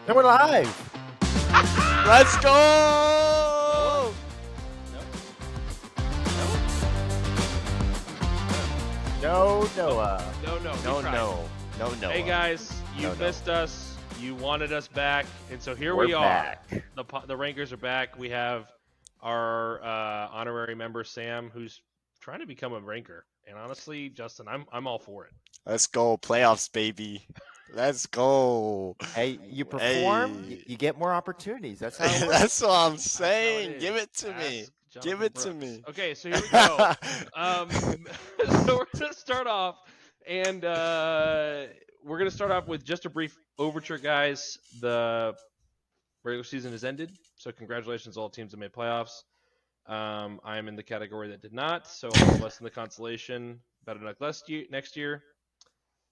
And we're live. Let's go! No, Noah. No. Hey guys, you No. missed us. You wanted us back, and so here We're we are. back. The Rankers are back. We have our honorary member Sam, who's trying to become a ranker. And honestly, Justin, I'm all for it. Let's go. Playoffs, baby. Let's go. Hey, you perform, Hey. you get more opportunities. That's how it works. That's what I'm That's how saying. is. Give it to me. Ask Give Jonathan it to Brooks. me. Okay, so here we go. So we're gonna start off, and we're gonna start off with just a brief overture, guys. The regular season has ended, so congratulations to all teams that made playoffs. I am in the category that did not, so all of us in the consolation better luck next year.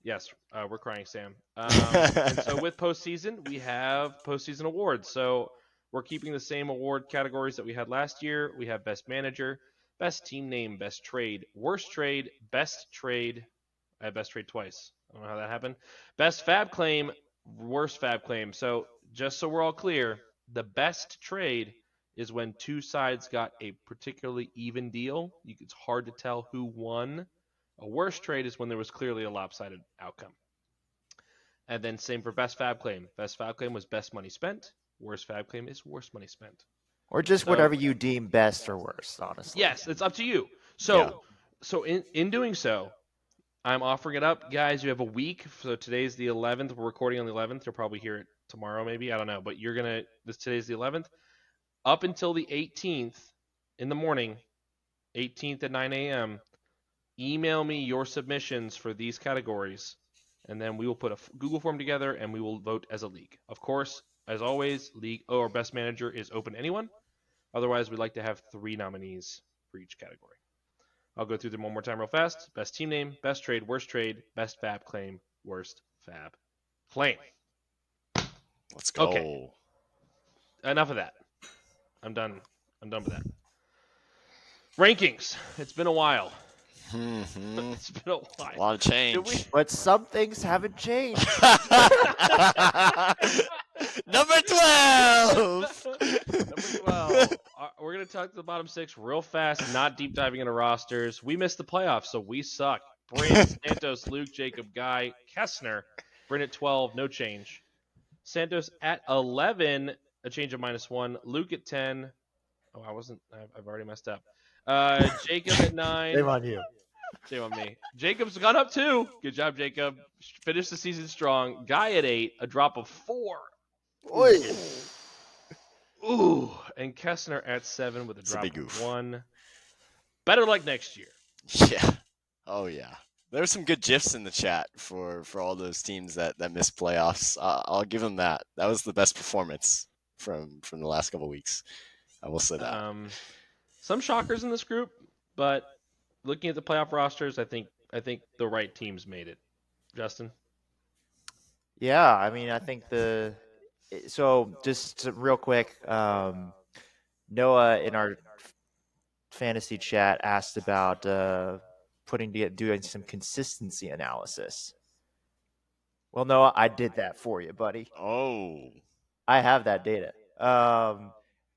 Yes, we're crying, Sam. And so with postseason, we have postseason awards. So we're keeping the same award categories that we had last year. We have best manager, best team name, best trade, worst trade, best trade. I had best trade twice. I don't know how that happened. Best fab claim, worst fab claim. So just so we're all clear, the best trade is when two sides got a particularly even deal. It's hard to tell who won. A worst trade is when there was clearly a lopsided outcome. And then same for best fab claim. Best fab claim was best money spent. Worst fab claim is worst money spent. Or just So- whatever you deem best or worst, honestly. Yes, it's up to you. So Yeah. so in doing so, I'm offering it up, guys. You have a week. So today's the 11th. We're recording on the 11th. You'll probably hear it tomorrow, maybe. I don't know. But today's the 11th. Up until the 18th in the morning, 18th at 9 a.m., email me your submissions for these categories, and then we will put a Google form together and we will vote as a league. Of course, as always, league or best manager is open to anyone. Otherwise, we'd like to have 3 nominees for each category. I'll go through them one more time real fast. Best team name, best trade, best fab claim, worst fab claim. Let's go. Okay. Enough of that. I'm done with that. Rankings. It's been a while. Mhm. It's been a A while. lot of change. But some things haven't changed. Number 12. Number 12. We're going to talk to the bottom 6 real fast, not deep diving into rosters. We missed the playoffs, so we suck. Brent, Santos, Luke, Jacob, Guy, Kessner. Brent at 12, no change. Santos at 11, a change of -1. Luke at 10. Oh, I've already messed up. Jacob at 9. Shame on you. Shame on me. Jacob's gone up 2. Good job, Jacob. Finished the season strong. Guy at 8, a drop of 4. Oy. Ooh, and Kessner at 7 with a It's a drop big of oof. 1. Better luck next year. Yeah. Oh, yeah. There were some good GIFs in the chat for all those teams that missed playoffs. I'll give them that. That was the best performance from the last couple weeks. I will say that. Some shockers in this group, but looking at the playoff rosters, I think the right teams made it. Justin? Yeah, I mean, I think so just real quick, Noah in our fantasy chat asked about doing some consistency analysis. Well, Noah, I did that for you, buddy. Oh. I have that data.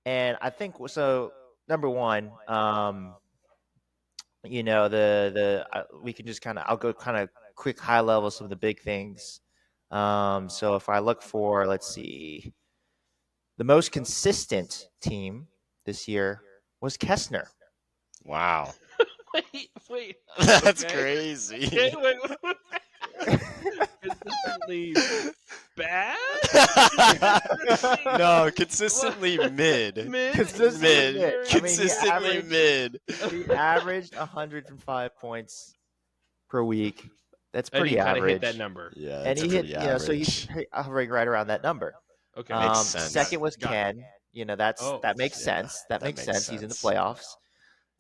And I think so. Number one, we can just I'll go kind of quick high level some of the big things. So if I look for, let's see, the most consistent team this year was Kessner. Wow. Wait. That's Okay. crazy. Okay, wait. Consistently bad? No, consistently mid. Mid? Consistently Mid. mid. I mean, he Consistently averaged- mid. He averaged 105 points per week. That's And pretty he kind of average. hit that number. Yeah, And it's he hit, pretty so he's average. hovering right around that number. Okay. Makes sense. Second was Got it. Ken. That makes yeah, sense. That that makes makes sense. He's in the sense. playoffs.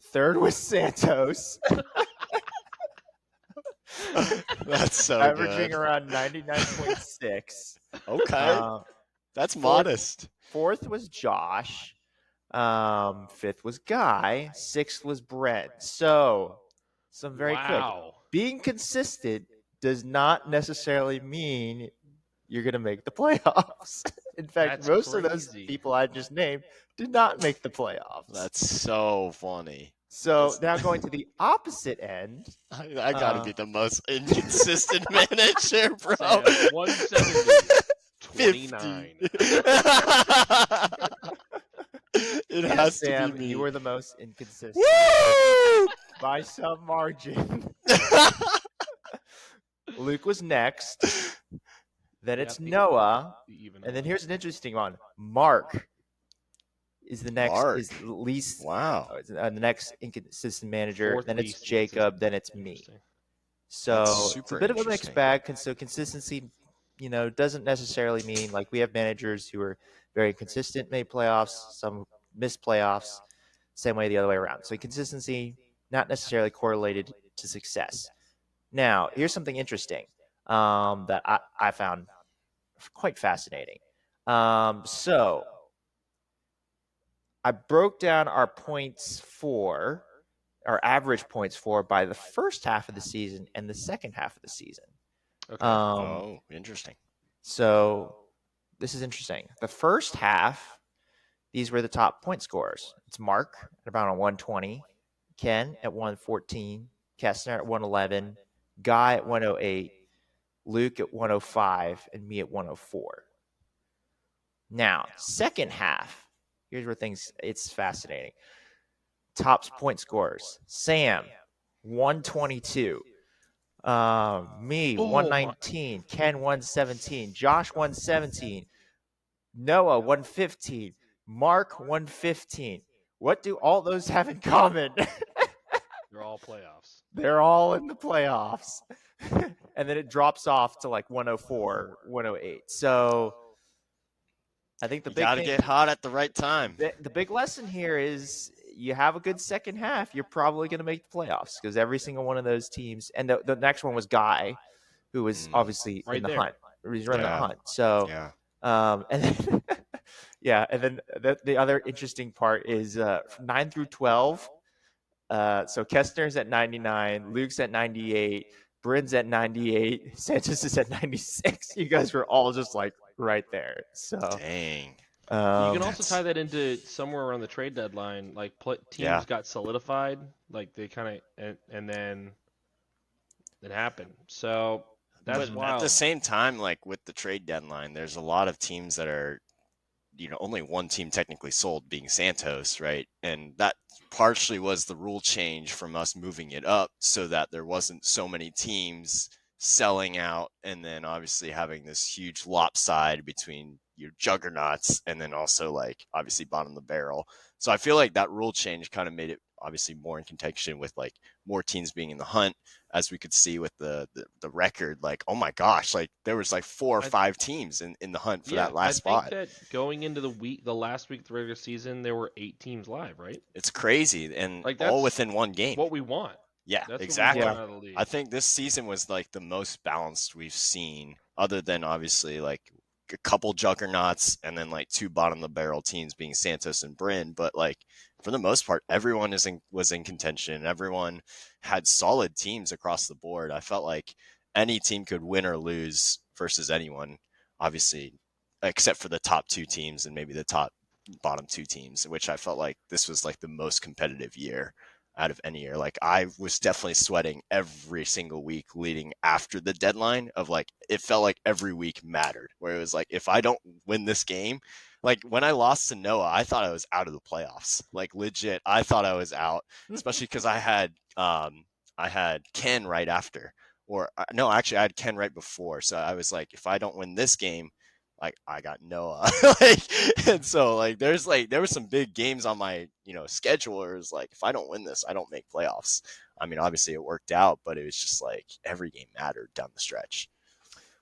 Third was Santos, That's so averaging good. around 99.6. Okay, that's modest. Fourth was Josh. Fifth was Guy. Sixth was Brent. So, some very quick. Wow. Being consistent does not necessarily mean you're going to make the playoffs. In fact, That's most of those crazy. people I just named did not make the playoffs. That's so funny. So now going to the opposite end. I gotta be the most inconsistent manager, bro. Sam, 170, 29. 50. It Yes, has Sam, to be me. you were the most inconsistent Woo! by some margin. Luke was next. Then it's Yep, Noah. even And then one. here's an interesting one. Mark is the next, Mark. is the least, Wow. the next inconsistent manager. Fourth then it's least Jacob. inconsistent. Then it's me. Interesting. So That's it's a super bit of a mixed interesting. bag. So consistency, doesn't necessarily mean like we have managers who are very consistent, made playoffs, some missed playoffs, same way the other way around. So consistency, not necessarily correlated to success. Now, here's something interesting that I found quite fascinating. So I broke down our average points for by the first half of the season and the second half of the season. Okay. Interesting. So this is interesting. The first half, these were the top point scorers. It's Mark at about a 120, Ken at 114, Kessner at 111, Guy at 108, Luke at 105, and me at 104. Now, second half, here's where it's fascinating. Top point scorers. Sam, 122. Me, 119. Ken, 117. Josh, 117. Noah, 115. Mark, 115. What do all those have in common? They're all playoffs. They're all in the playoffs. And then it drops off to like 104, 108. So I think the You big gotta thing, get hot at the right time. the big lesson here is you have a good second half, you're probably going to make the playoffs because every single one of those teams, and the next one was Guy, who was obviously Right in the there. hunt. He's running the Yeah. hunt. So, Yeah. and then, and then the other interesting part is from 9 through 12. So Kestner's at 99, Luke's at 98, Bryn's at 98, Sanchez is at 96. You guys were all just like right there. So Dang. You can also That's- tie that into somewhere around the trade deadline. Like teams got solidified, like they kind of, and then it happened. So that's But wild. at the same time, like with the trade deadline, there's a lot of teams that are, only one team technically sold, being Santos, right? And that partially was the rule change from us moving it up so that there wasn't so many teams selling out, and then obviously having this huge lopside between your juggernauts and then also like obviously bottom of the barrel. So I feel like that rule change kind of made it obviously more in contention with like more teams being in the hunt, as we could see with the record. Like, oh my gosh, like there was like 4 or 5 teams in the hunt for that last spot. I think that going into the last week of the regular season, there were 8 teams live, right? It's crazy, and Like, all that's within one game. What we want. Yeah, That's exactly. What we want out of the league. I think this season was like the most balanced we've seen, other than obviously like a couple juggernauts and then like 2 bottom of the barrel teams being Santos and Bryn. But like for the most part, everyone was in contention. Everyone had solid teams across the board. I felt like any team could win or lose versus anyone, obviously, except for the top 2 teams and maybe the bottom 2 teams, which I felt like this was like the most competitive year out of any year. Like I was definitely sweating every single week leading after the deadline, of like it felt like every week mattered, where it was like if I don't win this game, like when I lost to Noah, I thought I was out of the playoffs. Like legit, I thought I was out, especially because I had Ken right after, or no, actually I had Ken right before. So I was like, if I don't win this game, like I got Noah. And so like there were some big games on my schedule where it was like, if I don't win this, I don't make playoffs. I mean, obviously it worked out, but it was just like every game mattered down the stretch.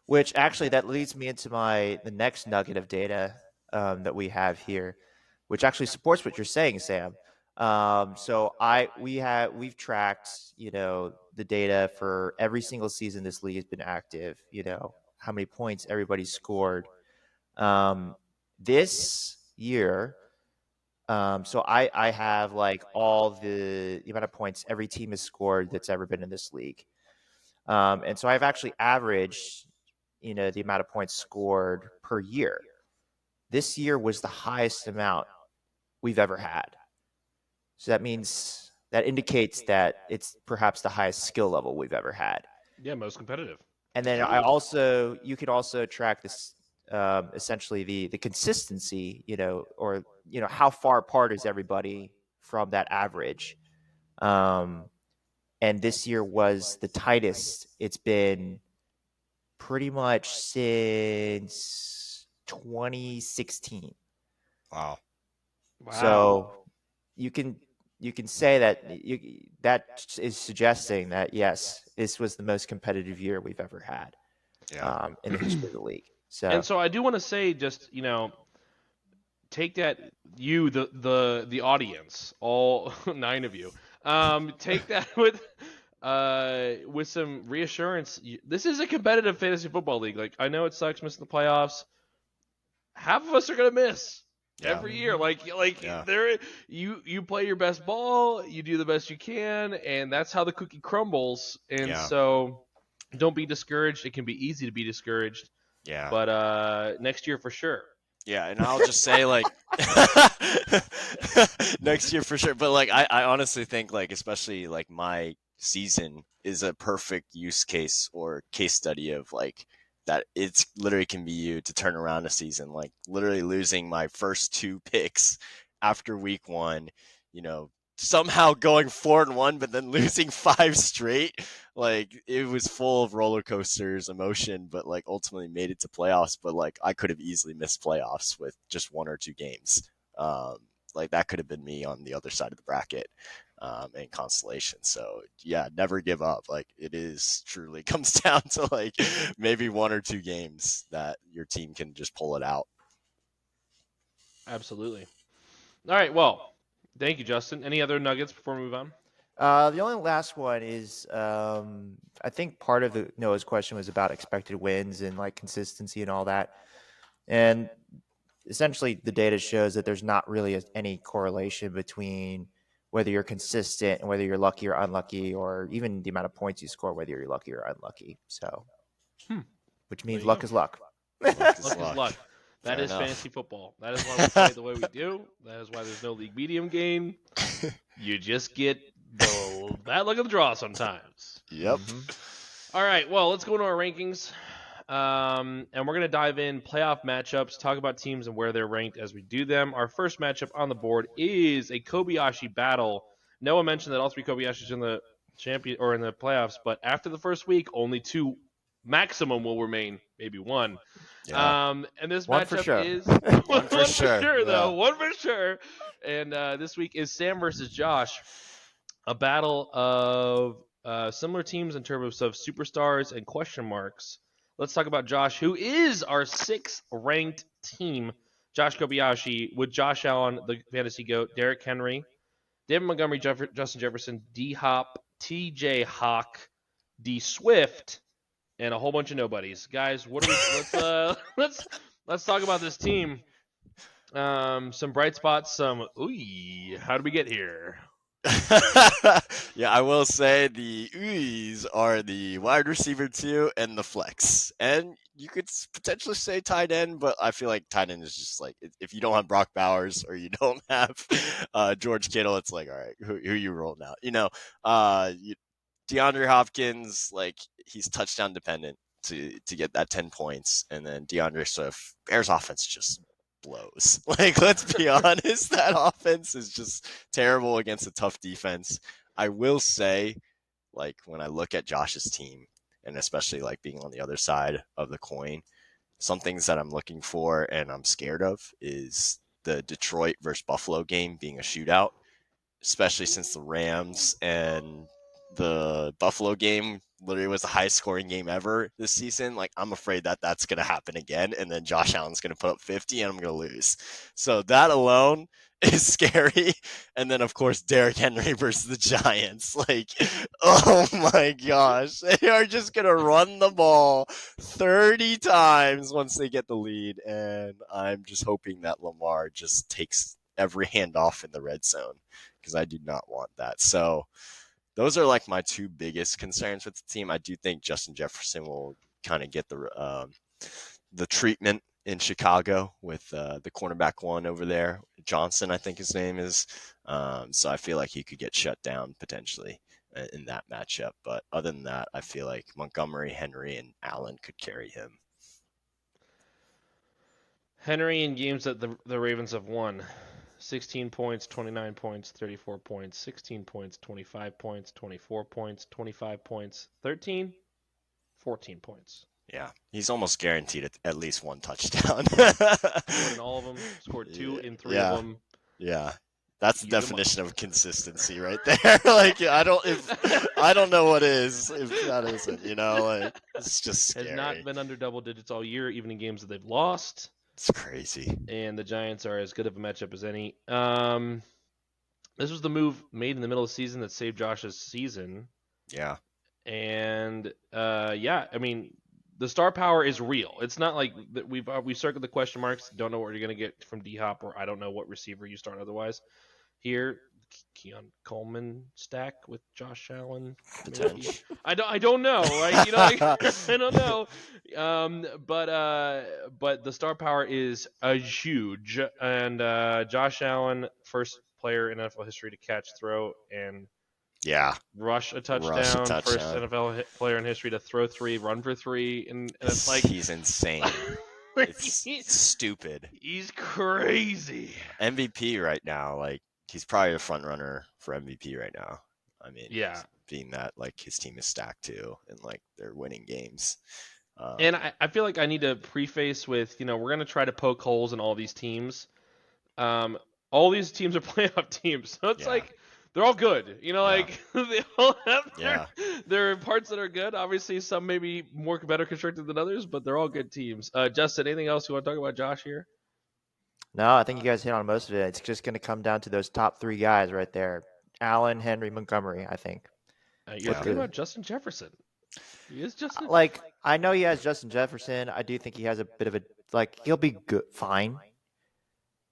Which actually that leads me into the next nugget of data that we have here, which actually supports what you're saying, Sam. So we've tracked the data for every single season this league has been active. How many points everybody scored. This year, so I have like all the amount of points every team has scored that's ever been in this league. And so I've actually averaged, the amount of points scored per year. this year was the highest amount we've ever had. So that indicates that it's perhaps the highest skill level we've ever had. Yeah, most competitive. And then you could also track this, essentially the consistency, or how far apart is everybody from that average. And this year was the tightest it's been pretty much since 2016. Wow. So you can say that that is suggesting that yes, this was the most competitive year we've ever had in the history of the league. And so I do want to say, just take that, the audience, all 9 of you, take that with some reassurance. This is a competitive fantasy football league. Like, I know it sucks missing the playoffs. Half of us are gonna miss every year. Like there, you play your best ball, you do the best you can, and that's how the cookie crumbles. And so, don't be discouraged. It can be easy to be discouraged. Yeah. But next year for sure. Yeah, and I'll just say, like, next year for sure. But like, I honestly think, like, especially like my season is a perfect use case or case study of like that it's literally can be you to turn around a season. Like literally losing my first 2 picks after week 1, somehow going 4-1, but then losing 5 straight. Like it was full of roller coasters, emotion, but like ultimately made it to playoffs. But like I could have easily missed playoffs with just 1 or 2 games. Like that could have been me on the other side of the bracket in constellation. So yeah, never give up. Like it is truly comes down to like maybe 1 or 2 games that your team can just pull it out. Absolutely. All right. Well, thank you, Justin. Any other nuggets before we move on? The only last one is, I think part of Noah's question was about expected wins and like consistency and all that. And essentially the data shows that there's not really any correlation between whether you're consistent and whether you're lucky or unlucky, or even the amount of points you score, whether you're lucky or unlucky. So, which means luck is luck. Luck is luck. That Fair is enough. fantasy football. That is why we play the way we do. That is why there's no league medium game. You just get the bad luck of the draw sometimes. Yep. All right. Well, let's go into our rankings. And we're going to dive in playoff matchups, talk about teams and where they're ranked as we do them. Our first matchup on the board is a Kobayashi battle. Noah mentioned that all 3 Kobayashis in the champion or in the playoffs, but after the first week, only 2 maximum will remain, maybe 1. Yeah. And this One for matchup sure. is One for sure, though. yeah. 1 for sure. And this week is Sam versus Josh, a battle of similar teams in terms of superstars and question marks. Let's talk about Josh, who is our 6th ranked team. Josh Kobayashi with Josh Allen, the fantasy GOAT, Derrick Henry, David Montgomery, Justin Jefferson, D Hop, TJ Hawk, D Swift, and a whole bunch of nobodies. Guys, what do we let's talk about this team. Some bright spots, some how did we get here? Yeah, I will say the oohs are the wide receiver 2 and the flex. And you could potentially say tight end, but I feel like tight end is just like, if you don't have Brock Bowers or you don't have George Kittle, it's like, all right, who you rolling out? DeAndre Hopkins, like he's touchdown dependent to get that 10 points. And then DeAndre Swift, Bears offense just blows. Like, let's be honest, that offense is just terrible against a tough defense. I will say, like, when I look at Josh's team, and especially like being on the other side of the coin, some things that I'm looking for and I'm scared of is the Detroit versus Buffalo game being a shootout, especially since the Rams and the Buffalo game literally was the highest scoring game ever this season. Like, I'm afraid that that's going to happen again. And then Josh Allen's going to put up 50 and I'm going to lose. So that alone is scary. And then, of course, Derrick Henry versus the Giants. Like, oh my gosh. They are just going to run the ball 30 times once they get the lead. And I'm just hoping that Lamar just takes every handoff in the red zone, because I do not want that. So those are like my 2 biggest concerns with the team. I do think Justin Jefferson will kind of get the treatment in Chicago with the cornerback one over there, Johnson, I think his name is. So I feel like he could get shut down potentially in that matchup. But other than that, I feel like Montgomery, Henry, and Allen could carry him. Henry in games that the Ravens have won. 16 points, 29 points, 34 points, 16 points, 25 points, 24 points, 25 points, 13, 14 points. Yeah, he's almost guaranteed at least one touchdown. Scored in all of them. Scored 2 in 3 of them. Yeah, that's the Use 'em up. definition of consistency right there. Like I don't know what is if that isn't. Like it's just scary. Has not been under double digits all year, even in games that they've lost. It's crazy. And the Giants are as good of a matchup as any. This was the move made in the middle of the season that saved Josh's season. Yeah. And I mean, the star power is real. It's not like we've circled the question marks. Don't know what you're gonna get from D Hop, or I don't know what receiver you start otherwise. Here, Keon Coleman stack with Josh Allen. Maybe. I don't know. Right? I don't know. But the star power is huge, and Josh Allen, first player in NFL history to catch, throw, and rush a touchdown. First NFL player in history to throw 3, run for 3, and it's like he's insane. It's stupid. He's crazy. MVP right now, like he's probably a front runner for MVP right now. I mean, being that like his team is stacked too, and like they're winning games. And I feel like I need to preface with, we're gonna try to poke holes in all these teams. All these teams are playoff teams, so it's like they're all good. Like they all have their parts that are good. Obviously, some may be better constructed than others, but they're all good teams. Justin, anything else you want to talk about Josh here? No, I think you guys hit on most of it. It's just going to come down to those top 3 guys right there: Allen, Henry, Montgomery. I think. You're thinking about Justin Jefferson. He is Justin. Like I know he has Justin Jefferson. I do think he has a bit of he'll be good, fine.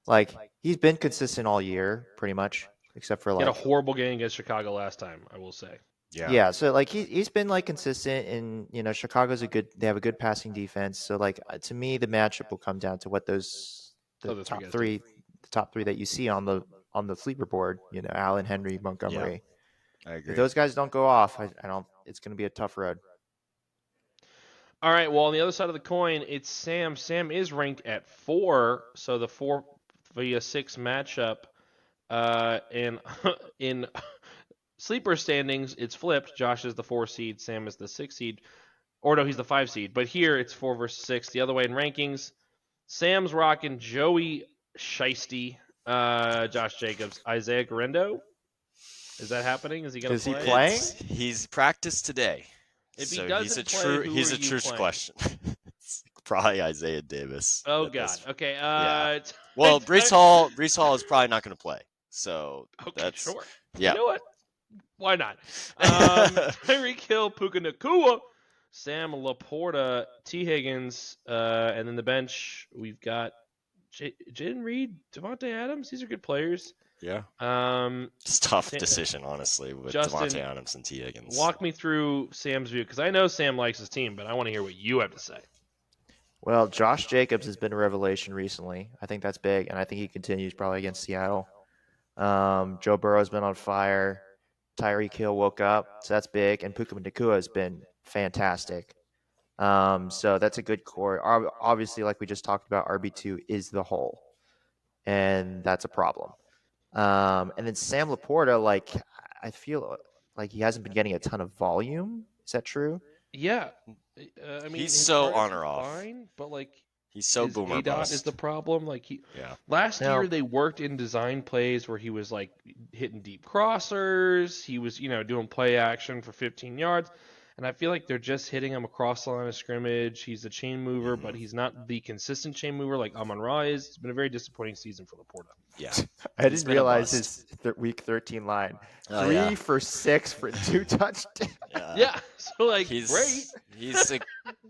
Like he's been consistent all year, pretty much, except for he had a horrible game against Chicago last time, I will say. Yeah. So like he's been like consistent, and Chicago's they have a good passing defense. So like to me, the matchup will come down to what the top three that you see on the sleeper board. Allen, Henry, Montgomery. I agree. If those guys don't go off, I don't. It's going to be a tough road. All right. Well, on the other side of the coin, it's Sam. Sam is ranked at 4, so the 4 via 6 matchup. And in sleeper standings, it's flipped. Josh is the 4 seed, Sam is the 6 seed. Or no, he's the 5 seed. But here it's 4 versus 6. The other way in rankings, Sam's rocking Joey Shiesty, Josh Jacobs, Isaiah Guerrero. Is that happening? Is he going to play? Is he playing? He's practiced today. If he doesn't play, he's a true question. It's probably Isaiah Davis. Oh God. Okay. Well, Breece Hall is probably not going to play. So that's sure. Yeah. You know what? Why not? Tyreek Hill, Puka Nacua, Sam Laporta, T. Higgins, and then the bench we've got Jaden Reed, Devontae Adams. These are good players. Yeah. It's a tough decision, honestly, with Devontae Adams and T. Higgins. Walk me through Sam's view, because I know Sam likes his team, but I want to hear what you have to say. Well, Josh Jacobs has been a revelation recently. I think that's big, and I think he continues probably against Seattle. Joe Burrow's been on fire. Tyreek Hill woke up, so that's big, and Puka Nacua has been fantastic. So that's a good core. Obviously, like we just talked about, RB2 is the hole, and that's a problem. And then Sam Laporta, like I feel like he hasn't been getting a ton of volume. Is that true? Yeah, I mean he's so on or off. Fine, but like he's so boomer bust. Is the problem. Like last year they worked in design plays where he was like hitting deep crossers. He was doing play action for 15 yards. And I feel like they're just hitting him across the line of scrimmage. He's a chain mover, but he's not the consistent chain mover like Amon-Ra is. It's been a very disappointing season for Laporta. Yeah. I didn't realize his week 13 line. 3 for 6 for 2 touchdowns. Yeah. So, like, he's great. He's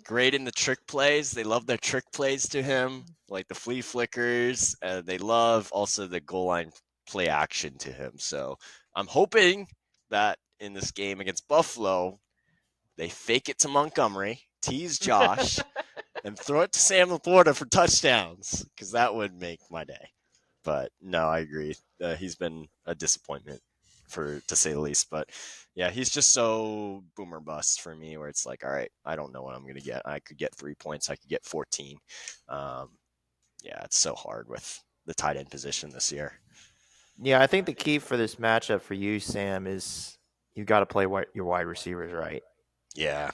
great in the trick plays. They love their trick plays to him, like the flea flickers. And they love also the goal line play action to him. So I'm hoping that in this game against Buffalo, they fake it to Montgomery, tease Josh, and throw it to Sam Laporta for touchdowns, because that would make my day. But no, I agree. He's been a disappointment, to say the least. But yeah, he's just so boomer bust for me, where it's like, all right, I don't know what I'm going to get. I could get 3 points. I could get 14. Yeah, it's so hard with the tight end position this year. Yeah, I think the key for this matchup for you, Sam, is you got to play your wide receivers right. Yeah.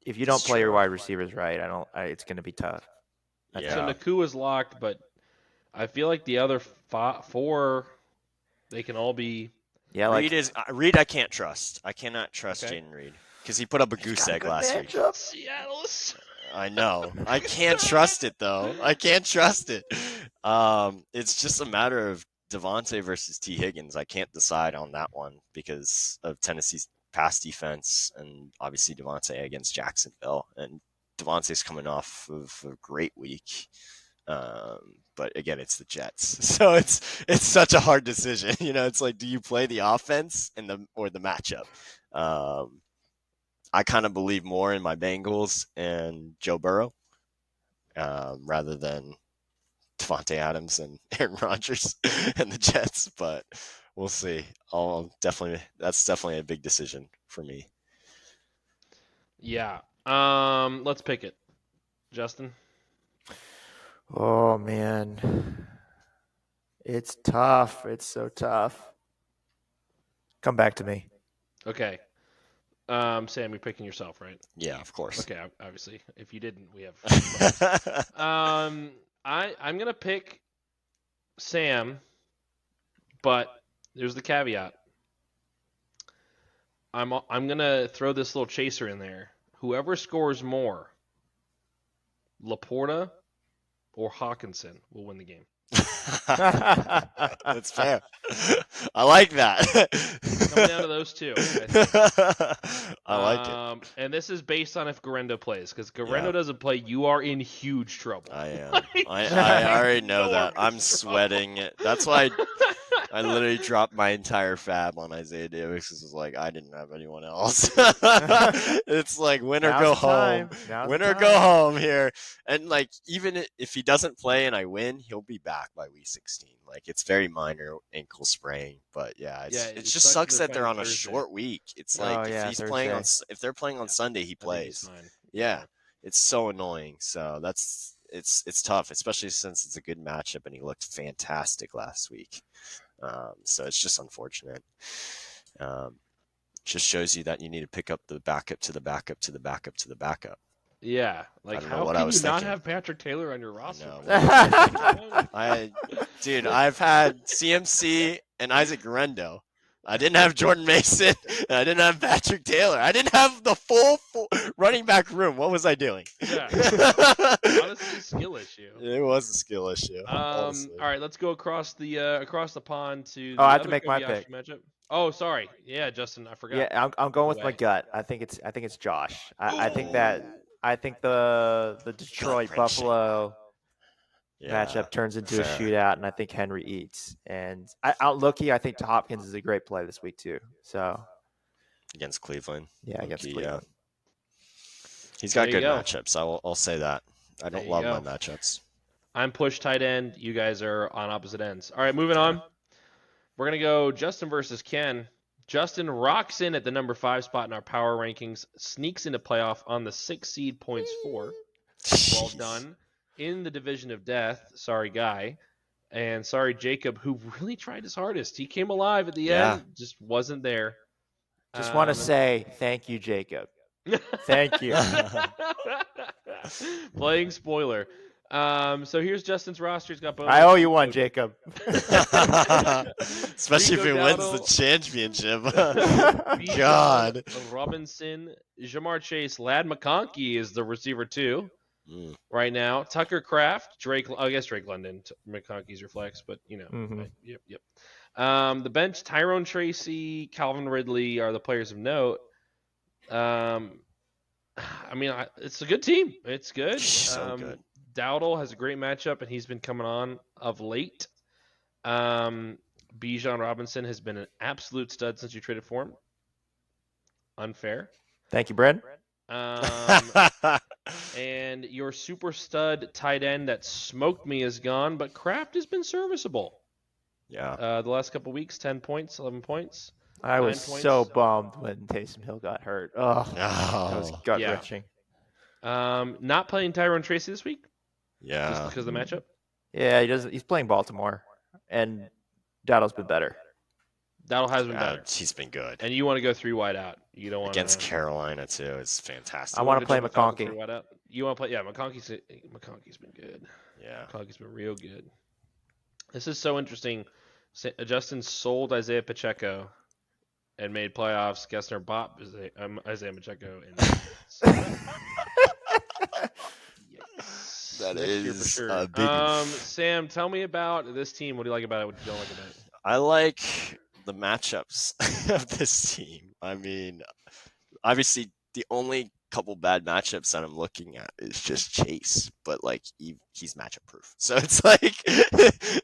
If you don't It's play your true. wide receivers right, it's going to be tough. Yeah. So Nakua is locked, but I feel like the other four, they can all be. Yeah, like Reed. I can't trust. I cannot trust Okay. Jaden Reed, because he put up a he's goose got a egg good last week. matchup. Seattle's. I know. I can't trust it though. I can't trust it. It's just a matter of Devontae versus T. Higgins. I can't decide on that one because of Tennessee's pass defense, and obviously Devontae against Jacksonville. And Devontae's coming off of a great week. But again, it's the Jets, so it's such a hard decision. It's like, do you play the offense or the matchup? I kind of believe more in my Bengals and Joe Burrow rather than Devontae Adams and Aaron Rodgers and the Jets, but we'll see. That's definitely a big decision for me. Yeah. Let's pick it, Justin. Oh man, it's tough. It's so tough. Come back to me. Okay. Sam, you're picking yourself, right? Yeah, of course. Okay, obviously. If you didn't, we have. I'm gonna pick Sam, but there's the caveat. I'm gonna throw this little chaser in there. Whoever scores more, Laporta or Hawkinson will win the game. That's fair. I like that. Coming down to those two. I think. I like it. And this is based on if Garendo plays, because Garendo Yeah. doesn't play, you are in huge trouble. I am. Like, I already know that. enormous I'm trouble. sweating. That's why I literally dropped my entire fab on Isaiah Davis. It was like I didn't have anyone else. It's like win or Now's go the home. time. Now's Win the or go time. home here. And like, even if he doesn't play and I win, he'll be back by week 16. Like, it's very minor ankle sprain, but yeah, it just sucks that they're on a short week. It's like if they're playing on Sunday, he plays. Yeah, it's so annoying. So it's tough, especially since it's a good matchup and he looked fantastic last week. So it's just unfortunate. Just shows you that you need to pick up the backup to the backup to the backup to the backup. Yeah, like don't know how what can I you was not thinking. have Patrick Taylor on your roster? No. I I've had CMC and Isaac Garendo. I didn't have Jordan Mason. And I didn't have Patrick Taylor. I didn't have the full running back room. What was I doing? Yeah. Honestly, skill issue. It was a skill issue. All right, let's go across the pond to. Oh, I have to other make my Kobayashi pick. Matchup. Oh, sorry. Yeah, Justin, I forgot. Yeah, I'm going with my Way. gut. I think it's Josh. I think Ooh. the Detroit wrenching. Buffalo Yeah, matchup turns into a fair. shootout, and I think Henry eats. And I think Hopkins is a great play this week too. So Against Cleveland. yeah, against Okay, Cleveland. He's got There you good go. matchups. I'll say that. I There don't you love go. my matchups. I'm push tight end. You guys are on opposite ends. All right, moving on. We're gonna go Justin versus Ken. Justin rocks in at the number 5 spot in our power rankings, sneaks into playoff on the 6 seed points 4. Well Jeez. done. In the division of death, sorry guy. And sorry Jacob, who really tried his hardest. He came alive at the Yeah. end, just wasn't there. Just want to say thank you, Jacob. Thank you. Playing spoiler. So here's Justin's roster. He's got both. I owe you one, Jacob. Especially if he Rico wins Dowdle. the championship. Bijan God. Robinson, Jamar Chase, Lad McConkey is the receiver 2 Mm. right now. Tucker Kraft, Drake. I guess Drake London. McConkey's your flex, but you know. Mhm. Yep. The bench: Tyrone Tracy, Calvin Ridley are the players of note. I mean, it's a good team. It's good. So good. Dowdle has a great matchup, and he's been coming on of late. Bijan Robinson has been an absolute stud since you traded for him. Unfair. Thank you, Brent. And your super stud tight end that smoked me is gone, but Kraft has been serviceable. Yeah. The last couple weeks, 10 points, 11 points. I was 9 so points. bummed when Taysom Hill got hurt. Oh, that was Oh, gut Yeah. wrenching. Not playing Tyrone Tracy this week, just yeah. because of the matchup. Yeah, he doesn't. He's playing Baltimore, and Dowdle's been better. Dowdle has been better. He's been good. And you want to go 3 wide out. You don't want Against to. Carolina, too. It's fantastic. I want to play McConkey. 3 wide out. You want to play? Yeah, McConkey's been good. Yeah. McConkey's been real good. This is so interesting. Justin sold Isaiah Pacheco and made playoffs. Gessner bought Isaiah Pacheco. And That next year for is sure. a biggie. Sam, tell me about this team. What do you like about it? What you don't like about it? I like the matchups of this team. I mean, obviously, the only couple bad matchups that I'm looking at is just Chase, but like he's matchup proof. So it's like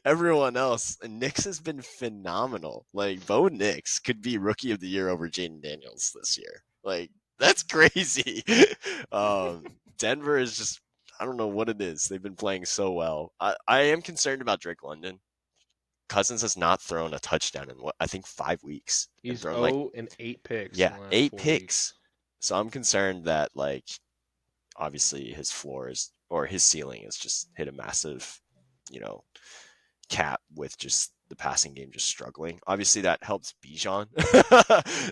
everyone else. And Nix has been phenomenal. Like Bo Nix could be rookie of the year over Jaden Daniels this year. Like that's crazy. Denver is just, I don't know what it is. They've been playing so well. I am concerned about Drake London. Cousins has not thrown a touchdown in I think 5 weeks. He's thrown 0 and 8 picks. yeah, in the last 8 4 picks. weeks. So I'm concerned that like obviously his floor is, or his ceiling is just hit a massive, cap with just the passing game just struggling. Obviously that helps Bijan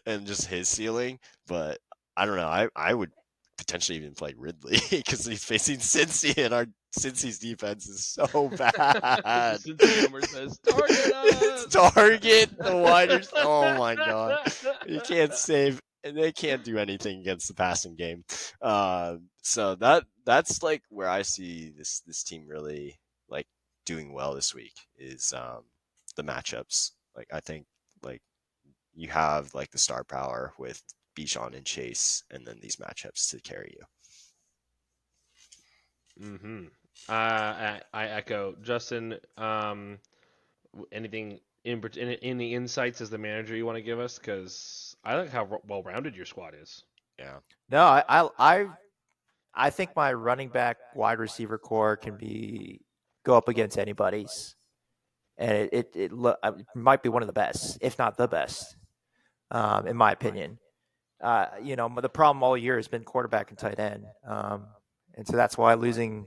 and just his ceiling, but I don't know. I would potentially even play Ridley because he's facing Cincy, and Cincy's defense is so bad. Cincy Homer says, "Target us!" Target the wide. Oh my god, you can't save, and they can't do anything against the passing game. So that's like where I see this team really like doing well this week is the matchups. Like I think like you have like the star power with Bijan and Chase, and then these matchups to carry you. Mm-hmm. I echo Justin. Anything in the insights as the manager you want to give us? Because I like how well rounded your squad is. Yeah. No, I think my running back wide receiver core can go up against anybody's, and it might be one of the best, if not the best, in my opinion. The problem all year has been quarterback and tight end, and so that's why losing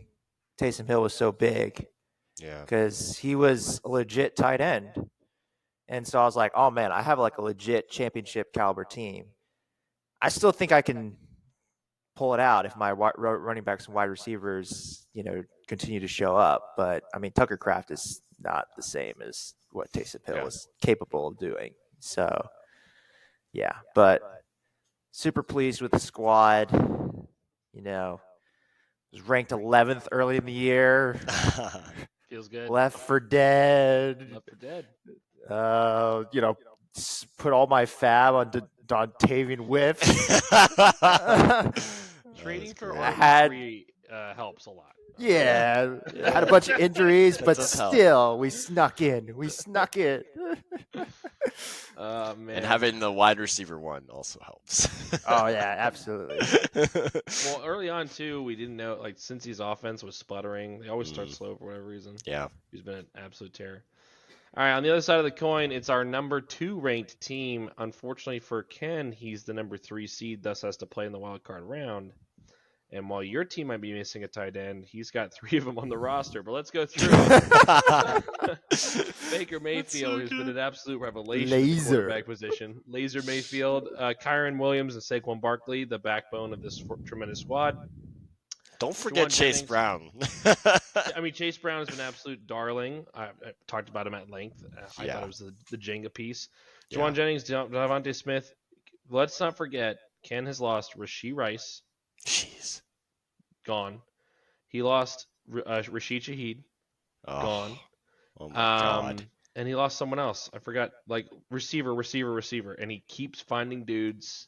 Taysom Hill was so big. Yeah. Because he was a legit tight end, and so I was like, oh man, I have like a legit championship caliber team. I still think I can pull it out if my running backs and wide receivers, continue to show up. But I mean, Tucker Kraft is not the same as what Taysom Hill is capable of doing. So, yeah, but super pleased with the squad. Was ranked 11th early in the year. Feels good. Left for Dead. Left for Dead. Put all my fab on Dontavian Whiff. Trading for great. RB3 helps a lot. Yeah, had a bunch of injuries, but does help. still, we snuck in. Man. And having the wide receiver one also helps. Oh yeah, absolutely. Well, early on too, we didn't know since his offense was sputtering. They always start slow for whatever reason. Yeah. He's been an absolute terror. All right, on the other side of the coin, it's our number 2 ranked team. Unfortunately for Ken, he's the number 3 seed, thus has to play in the wild card round. And while your team might be missing a tight end, he's got 3 of them on the roster. But let's go through it. Baker Mayfield, who's been an absolute revelation at the quarterback position. Laser Mayfield, Kyron Williams, and Saquon Barkley, the backbone of this tremendous squad. Don't forget Juwan Chase Jennings. Brown. I mean, Chase Brown has been an absolute darling. I talked about him at length. I thought it was the Jenga piece. Juwan Jennings, Devontae Smith. Let's not forget, Ken has lost Rashee Rice. Jeez. Gone. He lost Rashid Shaheed. Gone. Oh my god. And he lost someone else. I forgot. Receiver. And he keeps finding dudes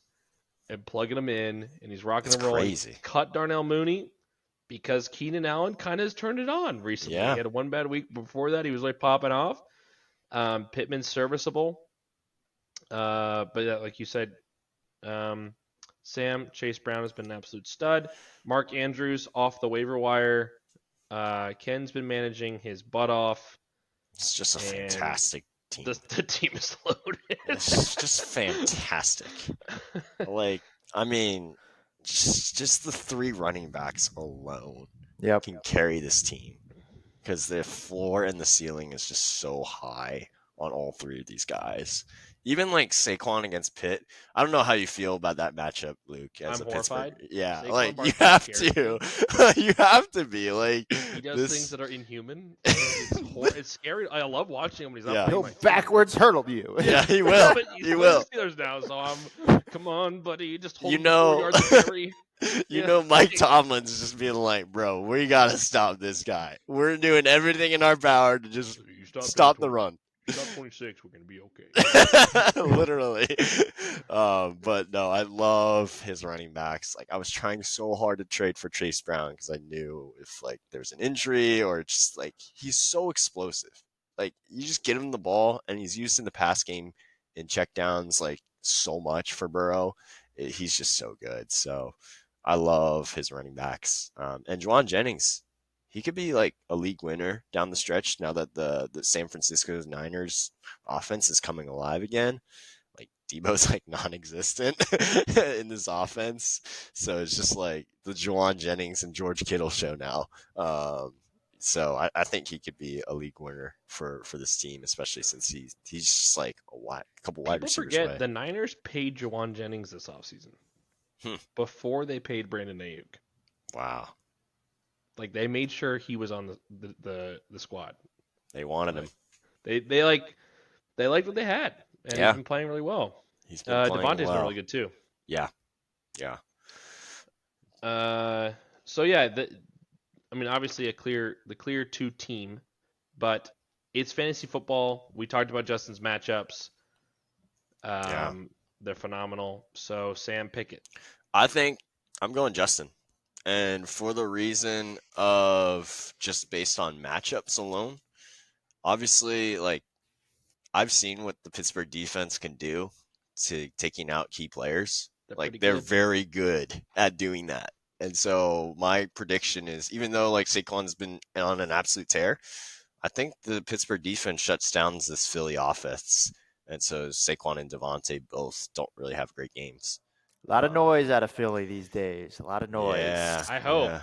and plugging them in, and he's rocking and rolling. Crazy. Cut Darnell Mooney because Keenan Allen kind of has turned it on recently. Yeah. He had one bad week before that. He was popping off. Pittman's serviceable. But like you said, Sam, Chase Brown has been an absolute stud. Mark Andrews off the waiver wire. Ken's been managing his butt off. It's just a And fantastic team. The team is loaded. It's just fantastic. Like, I mean, just the 3 running backs alone Yep. can carry this team because the floor and the ceiling is just so high on all 3 of these guys. Even like Saquon against Pitt, I don't know how you feel about that matchup, Luke. As I'm a horrified. Pittsburgh, yeah, Saquon like you Barkley have scares to, you have to be like He does this. things that are inhuman. It's scary. I love watching him when he's not Yeah. playing He'll my team. backwards hurdle you. Yeah, he will. But he's He playing will. the Steelers now, so I'm. Come on, buddy. Just hold You him to know- 4 yards of carry. You Yeah. know, Mike Tomlin's just being like, "Bro, we gotta stop this guy. We're doing everything in our power to just You stop the run." Stop 26. We're gonna be okay. Literally. But no, I love his running backs. Like I was trying so hard to trade for Chase Brown because I knew if like there's an injury or just like he's so explosive. Like you just get him the ball and he's used in the pass game in checkdowns like so much for Burrow. He's just so good. So I love his running backs. And Juwan Jennings, he could be like a league winner down the stretch now that the San Francisco Niners offense is coming alive again. Like Debo's like non-existent in this offense. So it's just like the Juwan Jennings and George Kittle show now. So I think he could be a league winner for this team, especially since he's just like a couple wide People receivers forget away. the Niners paid Jawan Jennings this offseason before they paid Brandon Ayuk. Wow. Like they made sure he was on the squad. They wanted him. They liked what they had, and Yeah. he's been playing really well. He's been playing Devontae's well. been really good too. Yeah. So yeah, I mean, obviously the clear 2 team, but it's fantasy football. We talked about Justin's matchups. They're phenomenal. So Sam, pick it. I think I'm going Justin. And for the reason of just based on matchups alone, obviously, like I've seen what the Pittsburgh defense can do to taking out key players. Pretty They're good. very good at doing that. And so my prediction is, even though like Saquon's been on an absolute tear, I think the Pittsburgh defense shuts down this Philly offense. And so Saquon and Devontae both don't really have great games. A lot of noise out of Philly these days. A lot of noise. Yeah. I hope.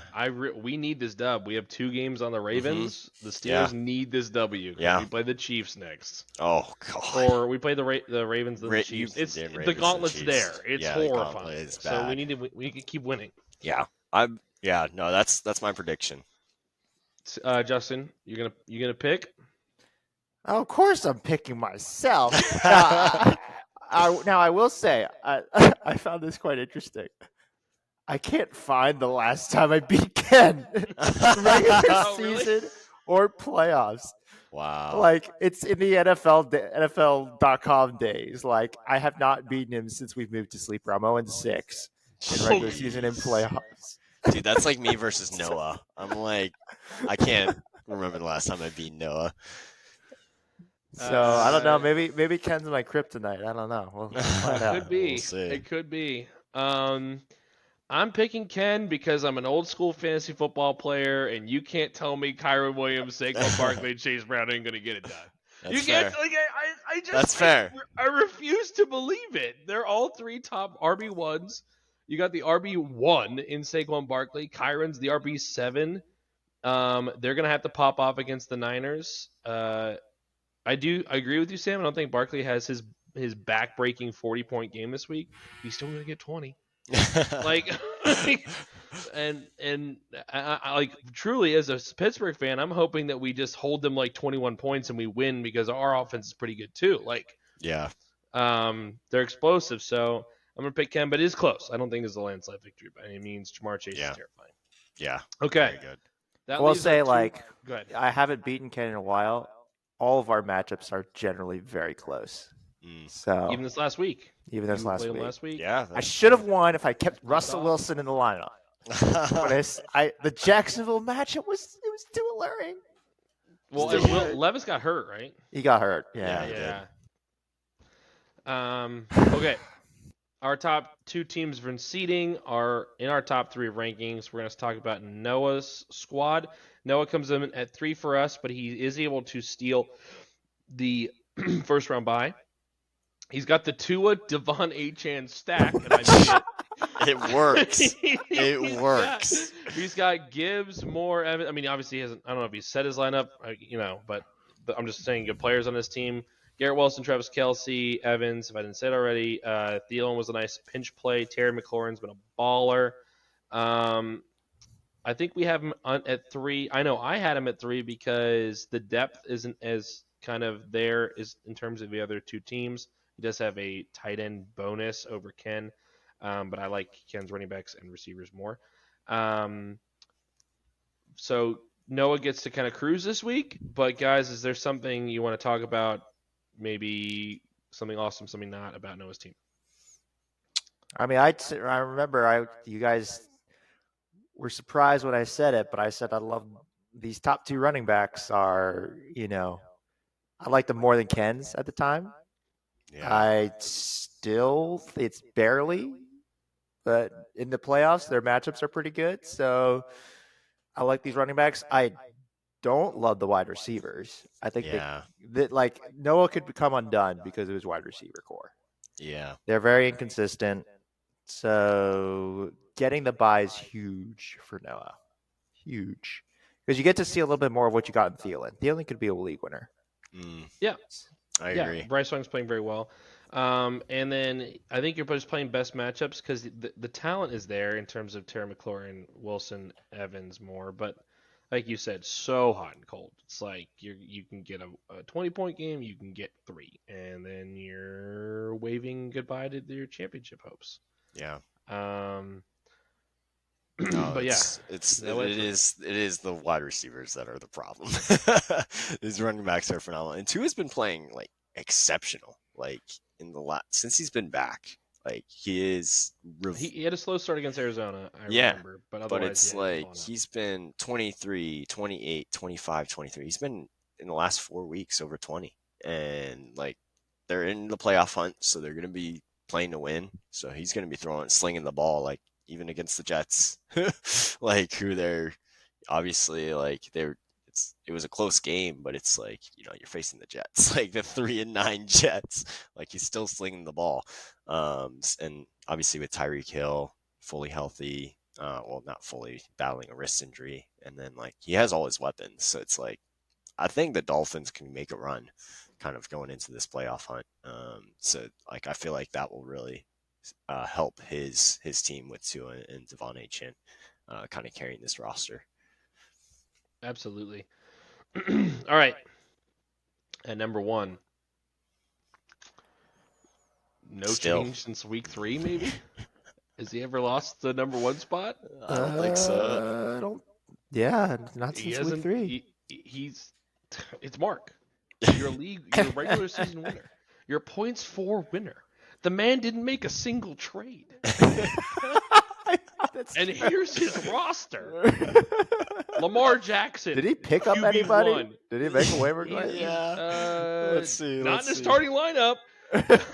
We need this dub. We have 2 games on the Ravens. The Steelers need this W. Yeah. We play the Chiefs next, Oh God. or we play the Ravens then the Chiefs. you It's did the Ravens and gauntlet's Chiefs. there. It's Yeah, the horrifying. gauntlet is So bad. we can keep winning. Yeah. No, that's my prediction. Justin, you gonna pick? Oh, of course, I'm picking myself. Now, I will say, I found this quite interesting. I can't find the last time I beat Ken, regular Oh, really? season or playoffs. Wow. Like it's in the NFL.com days. Like I have not beaten him since we've moved to sleeper. I'm 0-6 in regular season and playoffs. Dude, that's like me versus Noah. I'm like, I can't remember the last time I beat Noah. So I don't know. Maybe Ken's my kryptonite. I don't know. We'll find out. Could be. We'll see. It could be. I'm picking Ken because I'm an old school fantasy football player, and you can't tell me Kyron Williams, Saquon Barkley, and Chase Brown ain't gonna get it done. That's you fair. can't. Like, I just. That's fair. I refuse to believe it. They're all 3 top RB1s. You got the RB1 in Saquon Barkley. Kyron's the RB7. They're gonna have to pop off against the Niners. I agree with you, Sam. I don't think Barkley has his back-breaking 40-point game this week. He's still gonna get 20. Like, and I like truly as a Pittsburgh fan, I'm hoping that we just hold them like 21 points and we win because our offense is pretty good too. Like, Yeah. they're explosive. So I'm gonna pick Ken, but it is close. I don't think it's a landslide victory by any means. Jamar Chase Yeah. is terrifying. Yeah. Okay, Very good. that I will leaves say, our two- like, go ahead. I haven't beaten Ken in a while. All of our matchups are generally very close. Mm. So Even this last week. even this You last played him week. last week. Yeah. I should have won if I kept Russell Wilson in the lineup. But the Jacksonville matchup was too alluring. Well, Did and you- Levis got hurt, right? He got hurt. Yeah, Yeah. he did. Okay. our top 2 teams from seeding are in our top 3 rankings. We're going to talk about Noah's squad. Noah comes in at 3 for us, but he is able to steal the first round bye. He's got the Tua Devon Achane stack, and I mean it. It works. He's It works. He's got Gibbs, Moore, Evans. I mean, obviously, he hasn't. I don't know if he set his lineup, but I'm just saying good players on his team. Garrett Wilson, Travis Kelce, Evans, if I didn't say it already. Thielen was a nice pinch play. Terry McLaurin's been a baller. I think we have him at 3. I know I had him at 3 because the depth isn't as kind of there as in terms of the other 2 teams. He does have a tight end bonus over Ken, but I like Ken's running backs and receivers more. So Noah gets to kind of cruise this week. But guys, is there something you want to talk about? Maybe something awesome, something not about Noah's team. I mean, I remember you guys were surprised when I said it, but I said I love these top 2 running backs are, I like them more than Ken's at the time. Yeah. It's barely, but in the playoffs, their matchups are pretty good. So I like these running backs. I don't love the wide receivers. I think that like Noah could become undone because of his wide receiver core. Yeah. They're very inconsistent. So getting the bye is huge for Noah. Huge. Because you get to see a little bit more of what you got in Thielen. Thielen could be a league winner. Yeah. I agree. Bryce Young's playing very well. And then I think you're just playing best matchups because the talent is there in terms of Terry McLaurin, Wilson, Evans, Moore. But like you said, so hot and cold. It's like you can get a 20-point game, you can get 3, and then you're waving goodbye to your championship hopes. Yeah. But yeah, it is the wide receivers that are the problem. These running backs are phenomenal, and Tua has been playing like exceptional. Like in the since he's been back, like he is. He had a slow start against Arizona. I remember, but otherwise, it's like he's been 23, 28, 25, 23. He's been in the last 4 weeks over 20, and like they're in the playoff hunt, so they're going to be playing to win. So he's going to be slinging the ball like. Even against the Jets, like who they're obviously like it was a close game, but it's like you're facing the Jets, like the 3-9 Jets, like he's still slinging the ball, and obviously with Tyreek Hill fully healthy, well not fully, battling a wrist injury, and then like he has all his weapons, so it's like I think the Dolphins can make a run, kind of going into this playoff hunt. So like I feel like that will really. Help his team with Tua and Devon Achane kind of carrying this roster. Absolutely. All right. At number 1. Change since week 3, maybe? Has he ever lost the number 1 spot? I don't think so. Not since week 3. It's Mark. You're a regular season winner. You're a points 4 winner. The man didn't make a single trade. And here's his roster. Lamar Jackson. Did he pick up anybody? Did he make a waiver claim? Yeah. Let's see. Not in the starting lineup.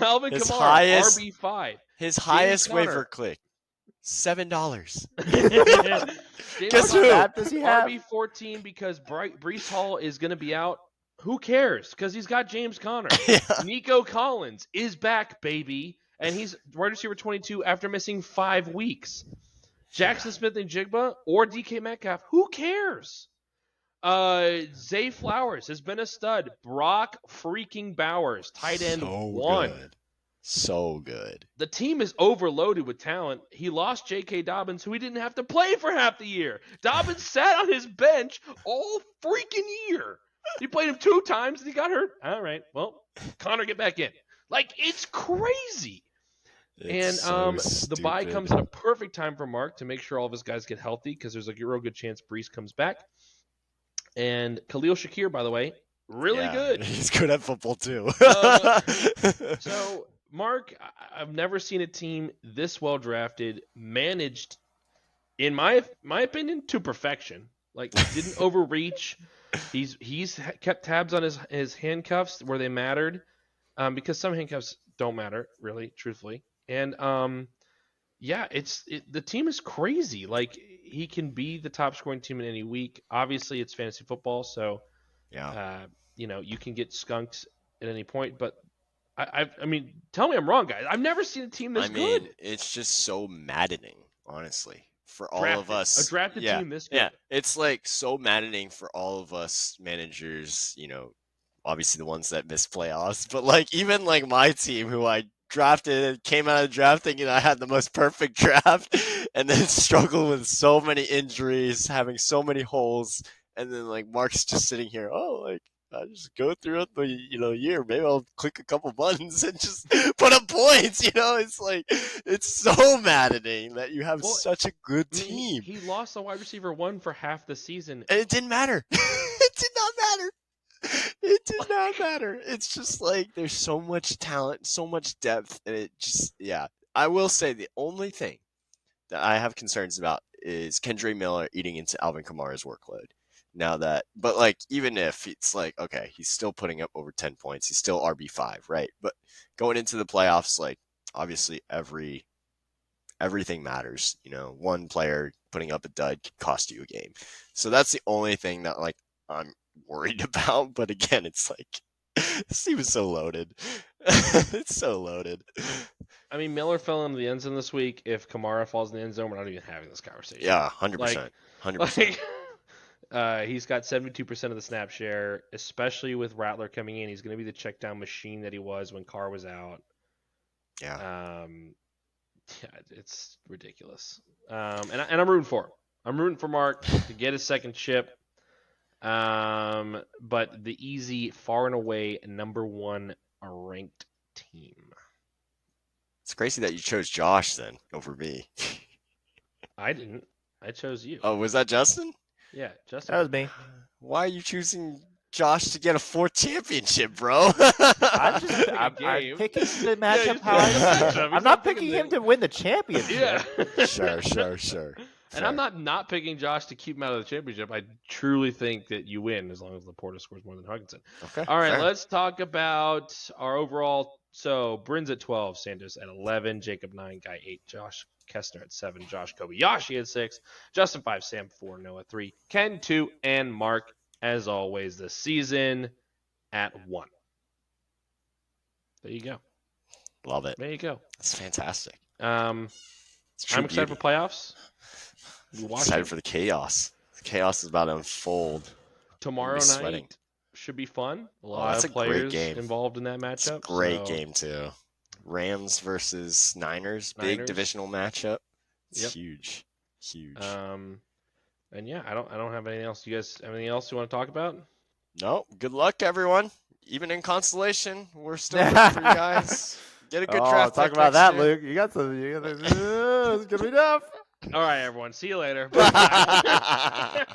Alvin Kamara, RB5. His highest waiver click. $7. Guess who? Does he have? RB14 because Breece Hall is going to be out. Who cares? Because he's got James Conner. Yeah. Nico Collins is back, baby. And he's wide receiver 22 after missing 5 weeks. Jackson Smith and Jigba or DK Metcalf. Who cares? Zay Flowers has been a stud. Brock freaking Bowers, tight end 1. So good. The team is overloaded with talent. He lost J.K. Dobbins, who he didn't have to play for half the year. Dobbins sat on his bench all freaking year. He played him 2 times and he got hurt. All right, well, Connor, get back in. Like, it's crazy. The bye comes at a perfect time for Mark to make sure all of his guys get healthy because there's a real good chance Breece comes back. And Khalil Shakir, by the way, really good. He's good at football too. So, Mark, I've never seen a team this well drafted, managed, in my opinion, to perfection. Like, didn't overreach. He's kept tabs on his handcuffs where they mattered, because some handcuffs don't matter, really, truthfully. And yeah, the team is crazy. Like he can be the top scoring team in any week. Obviously, it's fantasy football, so Yeah. you can get skunked at any point. But I mean, tell me I'm wrong, guys. I've never seen a team this I mean, good. it's just so maddening, honestly, for all of Drafted a us. drafted Yeah, team this good. yeah. It's like so maddening for all of us managers, obviously the ones that miss playoffs, but like even like my team who I drafted came out of the draft thinking I had the most perfect draft and then struggled with so many injuries, having so many holes, and then like Mark's just sitting here, oh, like I just go throughout the year. Maybe I'll click a couple buttons and just put up points. It's like it's so maddening that you have Well, such a good I mean, team, he lost the wide receiver 1 for half the season. and it didn't matter. It did not matter. It did not matter. It's just like there's so much talent, so much depth, and it just I will say the only thing that I have concerns about is Kendre Miller eating into Alvin Kamara's workload. But like even if it's like okay, he's still putting up over 10 points, he's still RB5, right? But going into the playoffs, like obviously everything matters. One player putting up a dud could cost you a game. So that's the only thing that like I'm worried about. But again, it's like this team is so loaded. It's so loaded. I mean, Miller fell into the end zone this week. If Kamara falls in the end zone, we're not even having this conversation. Yeah, 100%. 100%. He's got 72% of the snap share, especially with Rattler coming in. He's going to be the check down machine that he was when Carr was out. Yeah. Yeah, it's ridiculous. And I'm rooting for him. I'm rooting for Mark to get his second chip. But the easy, far and away number 1 ranked team. It's crazy that you chose Josh then over me. I didn't. I chose you. Oh, was that Justin? Yeah, Justin. That was me. Why are you choosing Josh to get a 4th championship, bro? I'm picking the matchup how I see. I'm not picking him to win the championship. Yeah. Sure. And I'm not picking Josh to keep him out of the championship. I truly think that you win as long as Laporta scores more than Hutchinson. Okay. All right, fair. let's talk about our overall. So Bryn's at 12, Santos at 11, Jacob 9, Guy 8, Josh Kestner at 7, Josh Kobayashi at 6, Justin 5, Sam 4, Noah 3, Ken 2, and Mark, as always, this season at 1. There you go. Love it. There you go. It's fantastic. I'm It's true excited beauty. for playoffs. Excited for the chaos. The chaos is about to unfold. Tomorrow night sweating. should be fun. A Oh, lot that's of a great players game. involved in that It's a matchup. great so- game too. Rams versus Niners. Big Niners. divisional matchup. It's Yep. huge. And yeah, I don't have anything else. You guys have anything else you want to talk about? No. Good luck, everyone. Even in constellation, we're still rooting for you guys. Get a good draft. Talk pick about next that, year. Luke. You got some. It's gonna be tough. All right, everyone. See you later. Bye.